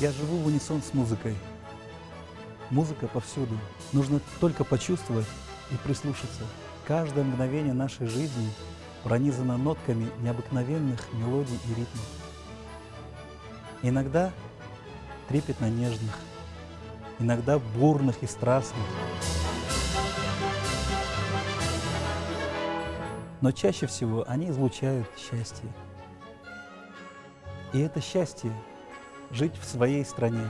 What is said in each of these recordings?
Я живу в унисон с музыкой. Музыка повсюду. Нужно только почувствовать и прислушаться. Каждое мгновение нашей жизни пронизано нотками необыкновенных мелодий и ритмов. Иногда трепетно нежных, иногда бурных и страстных. Но чаще всего они излучают счастье. И это счастье – жить в своей стране,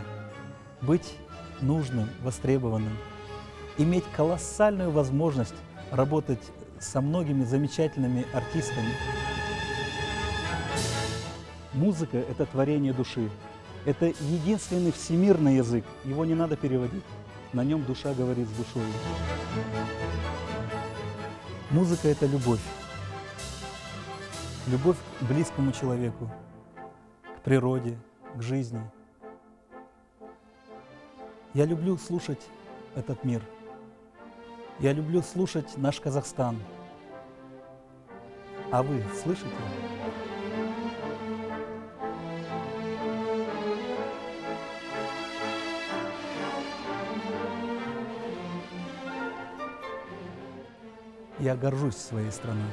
быть нужным, востребованным, иметь колоссальную возможность работать со многими замечательными артистами. Музыка – это творение души. Это единственный всемирный язык, его не надо переводить. На нем душа говорит с душой. Музыка – это любовь. Любовь к близкому человеку, к природе, к жизни. Я люблю слушать этот мир. Я люблю слушать наш Казахстан. А вы слышите? Я горжусь своей страной.